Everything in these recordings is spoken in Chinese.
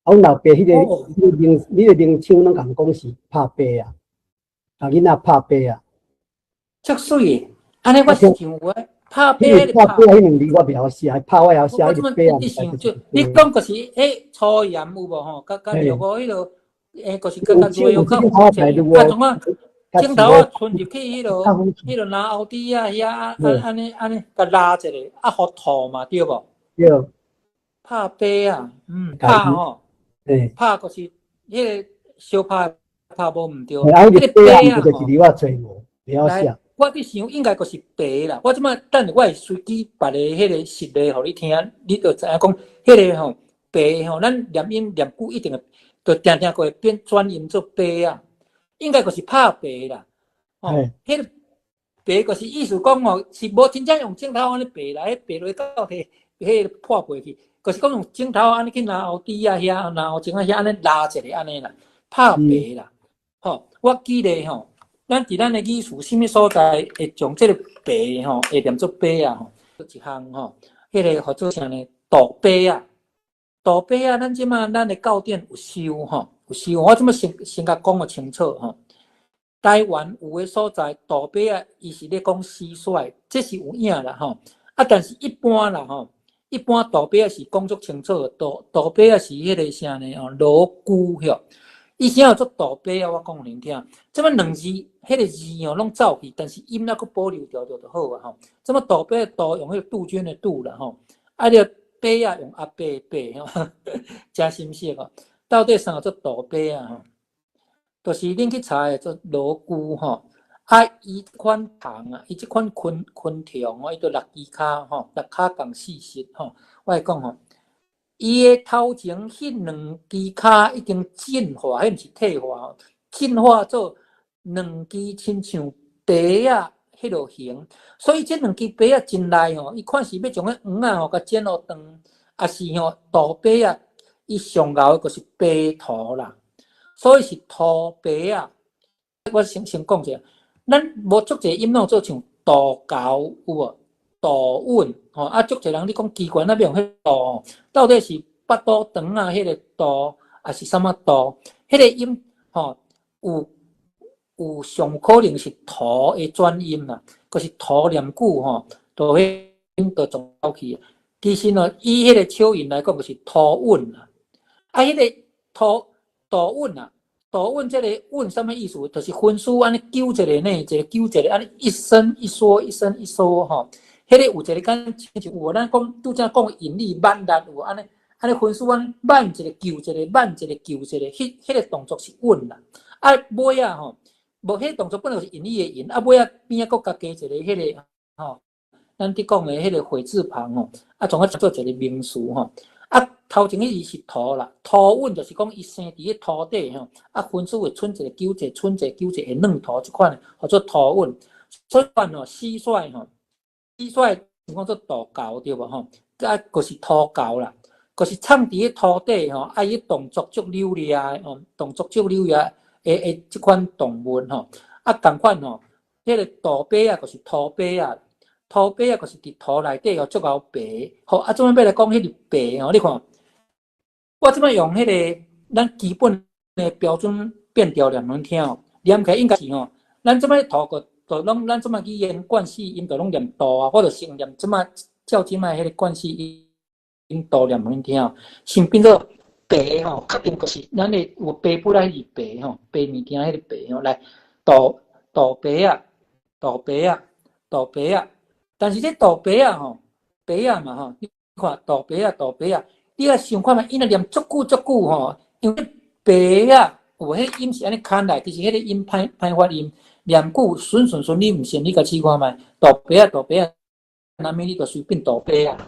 阮老爸迄个哦，你个铃枪拢共讲是拍白啊，啊囡仔拍白啊，足水的，安尼我我听是想我拍白迄迄个拍，个拍白迄两字我袂晓写，拍我会晓写，迄个我即摆白啊毋知一直想，就是你白。讲就是粗盐有无吼？甲绿嘿，五迄落，就是甲用手有瑞哦较镜头来肤浅，如哦，啊，怎么镜头较是咧啊伸入去较肤浅，迄落拿后底啊遐对安尼甲拉一下，啊，互吐嘛对无？对，拍白啊，家己，拍吼，嘿，拍就是迄个小拍拍无毋对，啊，迄迄个个白啊，毋白啊吼。过就是字我侪无，袂晓来，写。我伫想应该就是白啦。我即摆等我会随机别个迄个实例互你听，你就知影讲迄个吼白吼，咱念音念久一定会，就定定会变转音做白啊。应该就是拍白啦。哦，嘿，迄个白就是意思讲吼，是无真正用镜头安尼白啦，迄白落到迄个破过去，就是讲用镜头安尼去拿后底啊遐，拿后前啊遐安尼拉一个安尼啦，拍白啦。吼，我记得吼。咱伫咱的语词，什么所在会将这个白吼，会念作白啊吼，一项吼，迄个叫做啥呢？大白啊，大白啊，咱即马咱的教典有收吼，有收。我即马先甲讲个清楚吼。台湾有诶所在，大白啊，伊是咧讲蟋蟀，这是有影啦吼。啊，但是一般啦吼，一般大白啊是讲足清楚，大白啊是迄个啥呢？哦，罗姑哟。伊啥叫做大白啊？我讲互恁听。即么两字，迄个字哦，拢走去，但是音还佫保留着就好啊吼。即么大白大用迄个杜鹃的杜啦吼，啊，你白啊用阿白白吼，真心色哦。到底啥叫做大白啊吼？就是恁去查诶做罗姑吼，啊，伊即款虫啊，伊即款昆虫哦，伊着6支骹吼，6骹共4翅吼。我会讲吼。伊诶头前迄2支骹已经进化，迄毋是退化，进化做2支亲像白啊迄落形，所以即2支白啊进来吼，伊看是要将迄黄啊吼甲剪互长，啊是吼大白啊，伊上后就是白头啦，所以是土白啊。我先讲者，咱无足侪音拢做像大狗有无？大稳吼，啊，足侪人你讲机关那边用迄大吼，到底是巴肚长啊？迄个大，还是什么大？迄个音吼，有上可能是土的转音啦，可是土念久吼，就迄音就撞走去。其实呢，以迄个手音来讲，就是土稳啦。啊，迄个土大稳啊。大稳这个稳什么意思？就是分数安尼纠一个呢，一个纠一个，安尼一伸一缩，一伸一缩吼。迄个有一个敢亲像有咱讲拄则讲引力慢力有安尼分数安慢一个纠一个，慢一个纠一个，迄个动作是稳啦。啊尾啊吼，无迄个动作本来是引力的引，啊尾啊边啊佫加一个迄个吼，咱伫讲的迄个火字旁吼，啊从啊做一个名词吼。啊，头前迄字是土啦，土稳就是讲伊生伫咧土底吼，啊分数会剩一个纠一个，剩一个纠一个会软土即款，叫做土稳。所以款吼，蟋蟀吼，蟋蟀讲做大狗对无吼？啊，就是土狗啦，就是藏伫咧土底吼，啊伊动作足溜咧吼，动作足溜咧诶即款动物吼，啊共款吼，迄个大白啊，就是土白啊。土白啊，就是伫土内底哦，足够白。好，啊，怎么要来讲迄个白哦？你看，我怎么用迄个咱基本的标准变调念恁听哦？念起来应该是哦，咱怎么读个，就拢咱怎么语言惯系音，就拢念大啊，我就先念怎么照即卖迄个惯系音大念恁听哦，先变做白吼，确定就是咱的有白不来是白吼，白物件迄个白吼，来大白啊，大白啊，大白啊。但是这大白啊吼，白啊嘛吼，你看大白啊，大白啊，你啊想看嘛，伊若念足久吼，因为白啊有迄音是安尼看来，其实迄个音歹发音，念久顺你毋信，你甲试看觅，大白啊，大白啊，那么你就随便大白啊，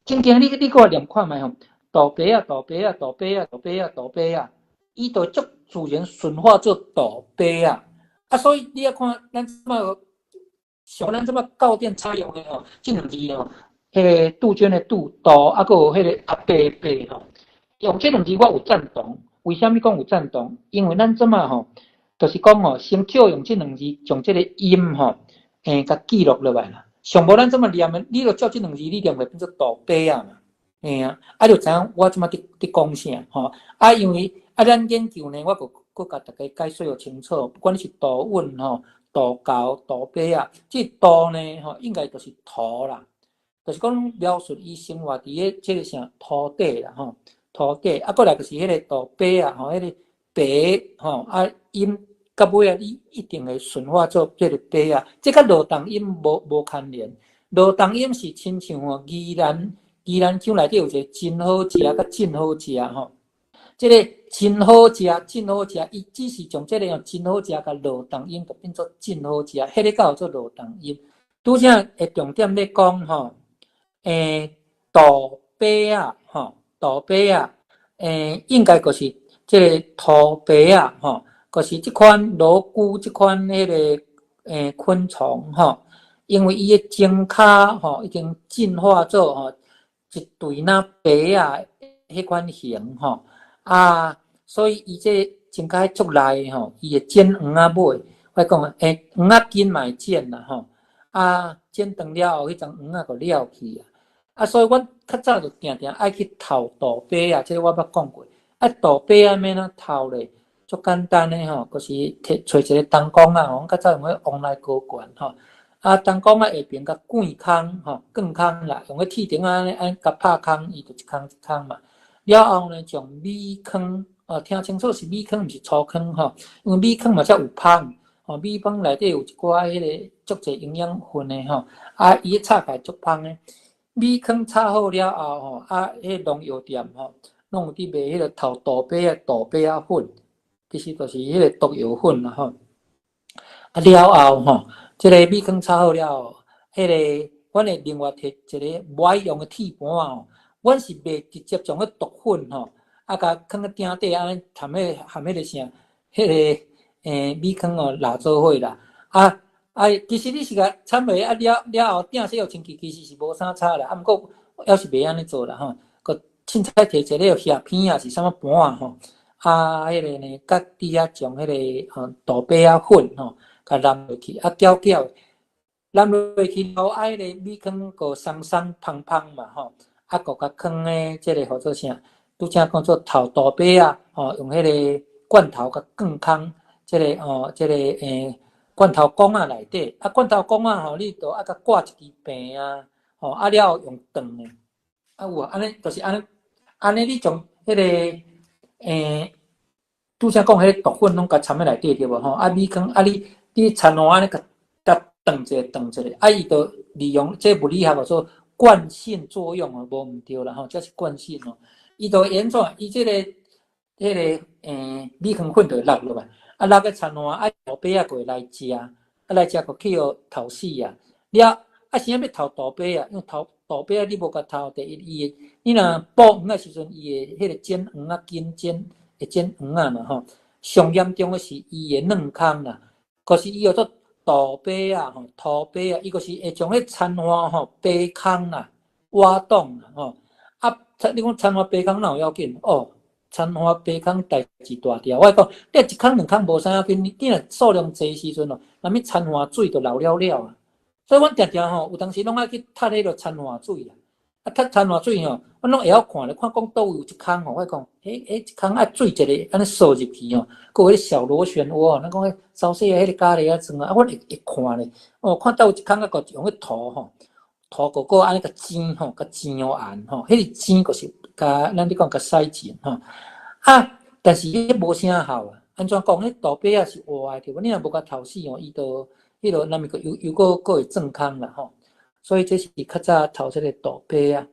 静静你给我念看觅吼，大白啊，大白啊，大白啊，大白啊，大白啊，伊就足自然顺化做大白啊，啊，所以你要看咱即么。像咱即么教典采用的吼，即两字吼，迄个杜鹃的杜杜，啊，佮有迄个阿伯伯吼，用即两字我有赞同。为虾米讲有赞同？因为咱即么吼，就是讲吼，先少用即两字，将即个音吼，甲记录落来啦。上无咱即么念的，你著照即两字，你念会变做大伯啊嘛。嘿啊，就知影我即马伫讲啥吼。因为咱研究呢，我佮甲大家解说清楚，不管你是图稳吼、图高、图碑啊，即图呢吼，应该就是土啦，就是讲描述伊生活伫个即个啥土地啦吼，土地过来就是迄个图碑啊吼，迄个碑吼音到尾你一定会顺化做即个碑啊，即甲罗东音无牵连，罗东音是亲像宜兰乡内底有一个真好食甲真好食吼，即个真好食真好食，伊只是将即个真好食甲罗东音就变做真好食，迄个叫做罗东音。拄则会重点咧讲吼，土碑啊吼，土碑啊，应该就是即个土碑啊吼，就是即款罗菇即款迄个昆虫吼，因为伊的种骹吼已经进化做吼。一对那白啊，迄款形吼所以伊这真较足力吼，伊会剪黄啊尾，我讲黄啊筋嘛会剪啦吼，剪长了后，迄张黄啊就了去所以阮较早就定定爱去偷杜白啊，这个我捌讲过，杜白啊免哪偷咧，足简单诶吼，就是找一个灯光啊，阮较早用迄往来高悬吼。灯光下边甲灌空吼，灌空啦，用个铁钉安甲拍空，伊就一空一空嘛。了后呢，将米糠听清楚是米糠，毋是粗糠吼，因为米糠嘛才有芳米芳内底有一寡迄个足侪营养分诶吼，伊炒起来足芳诶。米糠炒好了后吼，迄农药店吼，拢有伫卖迄个头杜白啊粉，其实就是迄个毒药粉啦吼。了后吼。即个米糠炒好了，迄个阮会另外摕一个无爱用的铁盘哦，阮是袂直接将迄毒粉吼，甲放喺鼎底安尼含迄个啥，迄个米糠哦拉做伙啦。其实你是甲掺落了后，鼎洗互清气，其实是无啥差啦。毋过要是袂安尼做啦吼，佮凊彩摕一个虾片啊是啥物盘啊吼，迄个呢，甲底下将迄个豆白啊粉吼。甲淋落去，搅，淋落去了，迄个米糠个松松芳芳嘛吼，个甲放诶，即个叫做啥？拄则讲做头杜白啊，用迄个罐头甲灌空，即个即个罐头缸啊内底，罐头缸啊吼，你着甲挂一支柄啊，了后用断诶，有安尼就是安尼你从迄个拄则讲迄个毒粉拢甲掺喺内底对无吼？米糠你掺和安尼甲断一个，伊就利用这物理学叫做惯性作用无毋对啦吼，这是惯性伊就演怎？伊即个迄个米糠粉就落落来，落个掺和豆白啊过来食，来食个去互头死啊。了啥要头豆白啊？因为豆白你无甲头，第一你若剥黄诶时阵，伊会迄个剪黄啊筋会剪黄啊嘛吼。上严重诶是伊会软空啦。就是伊叫做杜白啊，土白啊，伊就是会将迄掺和白空啊挖洞啦你讲掺和白空哪有要紧掺和白空代志大条。我讲你一空两空无啥要紧，你若数量济时阵那物掺和水就流了啊。所以阮常常有当时拢爱去踢迄个掺和水啦。踢掺和水阮拢会晓看咧，看讲倒有一空我讲一空水一个安尼扫入去佮有迄小螺旋涡咱讲迄烧细迄个咖喱装阮会看咧。看倒有一空佮用迄涂个安尼甲煎甲煎好暗迄个煎就是甲咱讲甲洗钱但是迄无啥效啊。安怎讲？迄杜白啊是活诶对无？你若无甲头死伊就迄落那么又会正空啦所以这是较早头这个杜白啊。